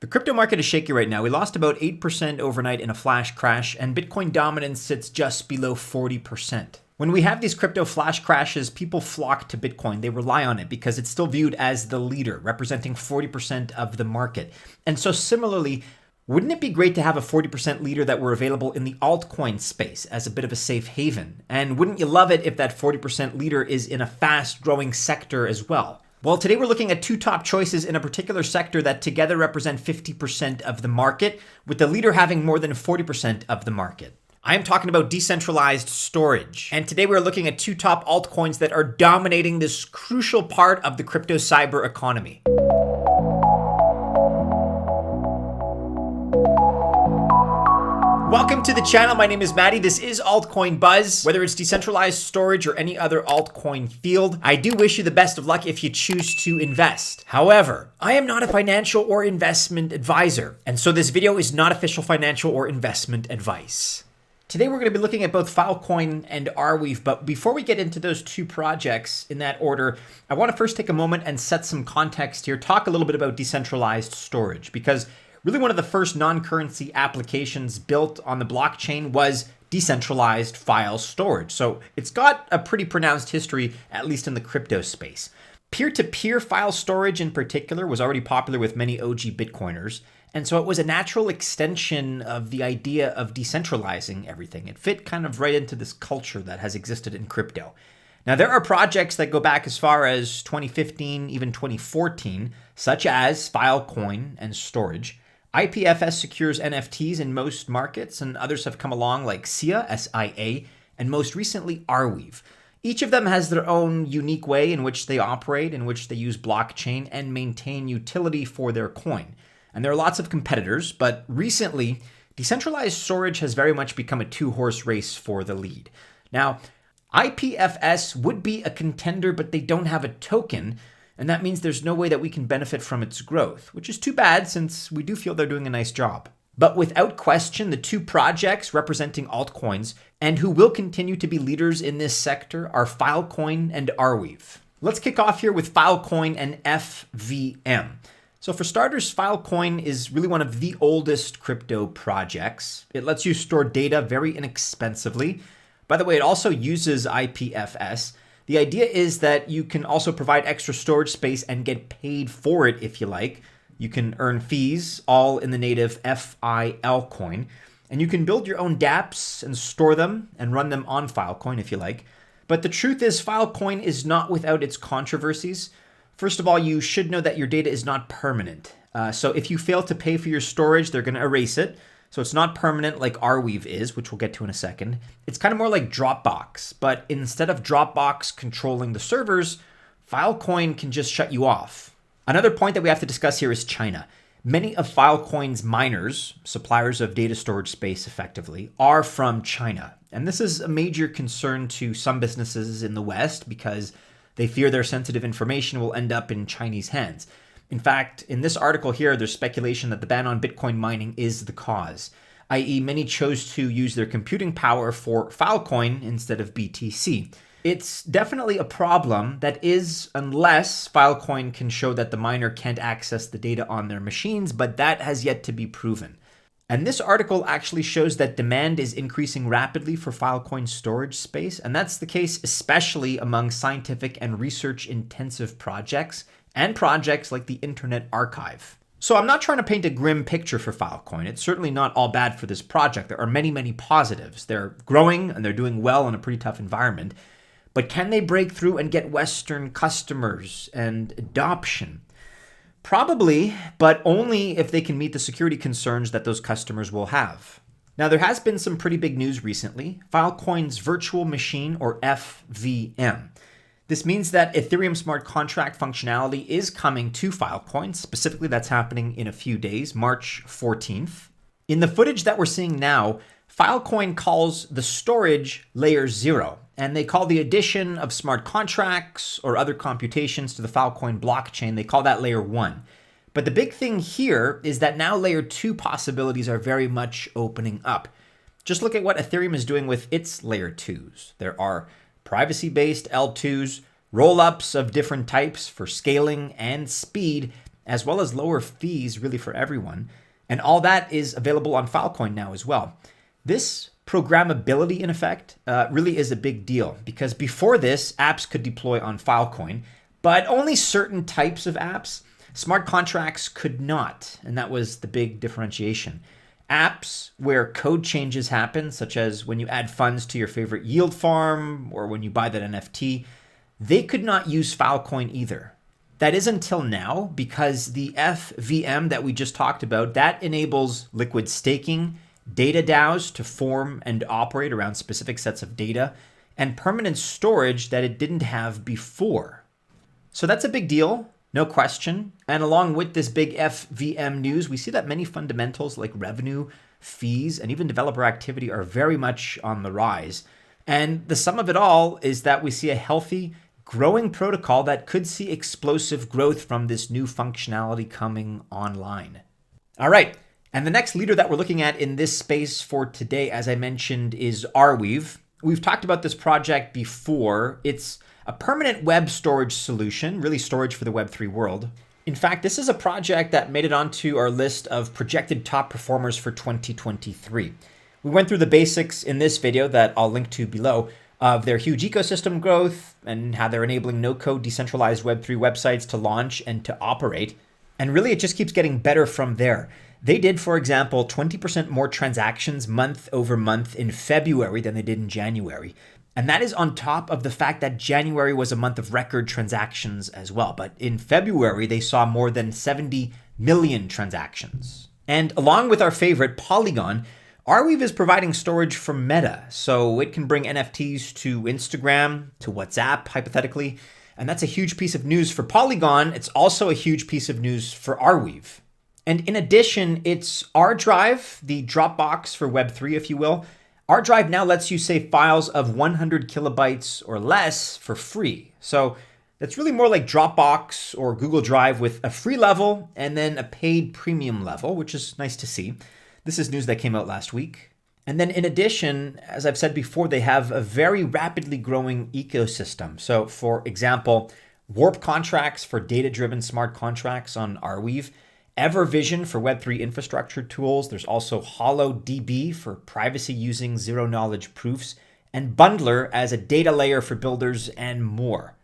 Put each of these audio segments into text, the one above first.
The crypto market is shaky right now. We lost about 8% overnight in a flash crash, and Bitcoin dominance sits just below 40%. When we have these crypto flash crashes, people flock to Bitcoin. They rely on it because it's still viewed as the leader, representing 40% of the market. And so similarly, wouldn't it be great to have a 40% leader that were available in the altcoin space as a bit of a safe haven? And wouldn't you love it if that 40% leader is in a fast growing sector as well? Well, today we're looking at two top choices in a particular sector that together represent 50% of the market, with the leader having more than 40% of the market. I am talking about decentralized storage. And today we're looking at two top altcoins that are dominating this crucial part of the crypto cyber economy. Welcome to the channel. My name is Maddie. This is Altcoin Buzz. Whether it's decentralized storage or any other altcoin field, I do wish you the best of luck if you choose to invest. However, I am not a financial or investment advisor, and so this video is not official financial or investment advice. Today we're going to be looking at both Filecoin and Arweave, but before we get into those two projects in that order, I want to first take a moment and set some context here, talk a little bit about decentralized storage, because really one of the first non-currency applications built on the blockchain was decentralized file storage. So it's got a pretty pronounced history, at least in the crypto space. Peer-to-peer file storage in particular was already popular with many OG Bitcoiners. And so it was a natural extension of the idea of decentralizing everything. It fit kind of right into this culture that has existed in crypto. Now, there are projects that go back as far as 2015, even 2014, such as Filecoin and Storage. IPFS secures NFTs in most markets, and others have come along like SIA, S-I-A, and most recently Arweave. Each of them has their own unique way in which they operate, in which they use blockchain and maintain utility for their coin. And there are lots of competitors, but recently, decentralized storage has very much become a two-horse race for the lead. Now, IPFS would be a contender, but they don't have a token, and that means there's no way that we can benefit from its growth, which is too bad since we do feel they're doing a nice job. But without question, the two projects representing altcoins and who will continue to be leaders in this sector are Filecoin and Arweave. Let's kick off here with Filecoin and FVM. So for starters, Filecoin is really one of the oldest crypto projects. It lets you store data very inexpensively. By the way, it also uses IPFS. The idea is that you can also provide extra storage space and get paid for it if you like. You can earn fees, all in the native FIL coin. And you can build your own dApps and store them and run them on Filecoin if you like. But the truth is, Filecoin is not without its controversies. First of all, you should know that your data is not permanent. So if you fail to pay for your storage, they're going to erase it. So it's not permanent like Arweave is, which we'll get to in a second. It's kind of more like Dropbox, but instead of Dropbox controlling the servers, Filecoin can just shut you off. Another point that we have to discuss here is China. Many of Filecoin's miners, suppliers of data storage space effectively, are from China. And this is a major concern to some businesses in the West because they fear their sensitive information will end up in Chinese hands. In fact, in this article here, there's speculation that the ban on Bitcoin mining is the cause, i.e. many chose to use their computing power for Filecoin instead of BTC. It's definitely a problem that is, unless Filecoin can show that the miner can't access the data on their machines, but that has yet to be proven. And this article actually shows that demand is increasing rapidly for Filecoin storage space, and that's the case especially among scientific and research-intensive projects, and projects like the Internet Archive. So I'm not trying to paint a grim picture for Filecoin. It's certainly not all bad for this project. There are many, many positives. They're growing and they're doing well in a pretty tough environment. But can they break through and get Western customers and adoption? Probably, but only if they can meet the security concerns that those customers will have. Now, there has been some pretty big news recently. Filecoin's virtual machine, or FVM. This means that Ethereum smart contract functionality is coming to Filecoin. Specifically, that's happening in a few days, March 14th. In the footage that we're seeing now, Filecoin calls the storage layer 0, and they call the addition of smart contracts or other computations to the Filecoin blockchain, they call that layer 1. But the big thing here is that now layer 2 possibilities are very much opening up. Just look at what Ethereum is doing with its layer 2s. There are privacy-based L2s, roll-ups of different types for scaling and speed, as well as lower fees really for everyone. And all that is available on Filecoin now as well. This programmability, in effect, really is a big deal because before this, apps could deploy on Filecoin, but only certain types of apps. Smart contracts could not, and that was the big differentiation. Apps where code changes happen, such as when you add funds to your favorite yield farm or when you buy that NFT, they could not use Filecoin either. That is until now, because the FVM that we just talked about, that enables liquid staking, data DAOs to form and operate around specific sets of data, and permanent storage that it didn't have before. So that's a big deal, no question. And along with this big FVM news, we see that many fundamentals like revenue, fees, and even developer activity are very much on the rise. And the sum of it all is that we see a healthy, growing protocol that could see explosive growth from this new functionality coming online. All right. And the next leader that we're looking at in this space for today, as I mentioned, is Arweave. We've talked about this project before. It's a permanent web storage solution, really storage for the Web3 world. In fact, this is a project that made it onto our list of projected top performers for 2023. We went through the basics in this video that I'll link to below of their huge ecosystem growth and how they're enabling no-code decentralized Web3 websites to launch and to operate. And really, it just keeps getting better from there. They did, for example, 20% more transactions month over month in February than they did in January. And that is on top of the fact that January was a month of record transactions as well. But in February, they saw more than 70 million transactions. And along with our favorite Polygon, Arweave is providing storage for Meta. So it can bring NFTs to Instagram, to WhatsApp, hypothetically. And that's a huge piece of news for Polygon. It's also a huge piece of news for Arweave. And in addition, it's Rdrive, the Dropbox for Web3, if you will. Rdrive now lets you save files of 100 kilobytes or less for free. So that's really more like Dropbox or Google Drive with a free level and then a paid premium level, which is nice to see. This is news that came out last week. And then in addition, as I've said before, they have a very rapidly growing ecosystem. So for example, Warp contracts for data-driven smart contracts on Arweave, Evervision for Web3 infrastructure tools. There's also HoloDB for privacy using zero-knowledge proofs, and Bundler as a data layer for builders, and more.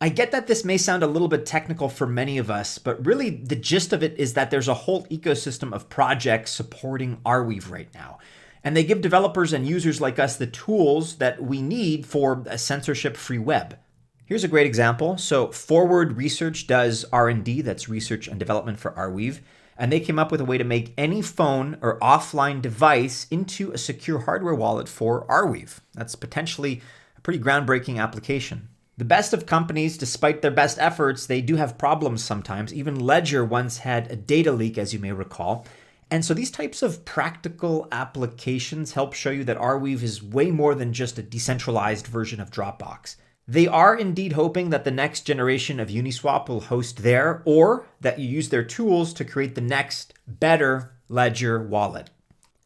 I get that this may sound a little bit technical for many of us, but really the gist of it is that there's a whole ecosystem of projects supporting Arweave right now. And they give developers and users like us the tools that we need for a censorship-free web. Here's a great example. So Forward Research does R&D, that's research and development for Arweave, and they came up with a way to make any phone or offline device into a secure hardware wallet for Arweave. That's potentially a pretty groundbreaking application. The best of companies, despite their best efforts, they do have problems sometimes. Even Ledger once had a data leak, as you may recall. And so these types of practical applications help show you that Arweave is way more than just a decentralized version of Dropbox. They are indeed hoping that the next generation of Uniswap will host there, or that you use their tools to create the next better Ledger wallet.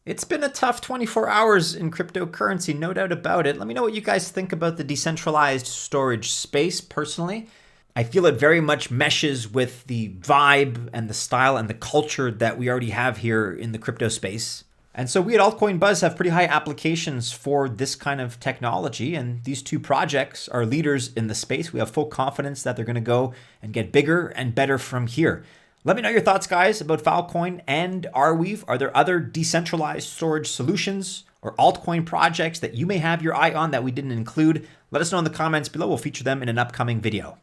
It's been a tough 24 hours in cryptocurrency, no doubt about it. Let me know what you guys think about the decentralized storage space personally. I feel it very much meshes with the vibe and the style and the culture that we already have here in the crypto space. And so we at Altcoin Buzz have pretty high applications for this kind of technology. And these two projects are leaders in the space. We have full confidence that they're going to go and get bigger and better from here. Let me know your thoughts, guys, about Filecoin and Arweave. Are there other decentralized storage solutions or altcoin projects that you may have your eye on that we didn't include? Let us know in the comments below. We'll feature them in an upcoming video.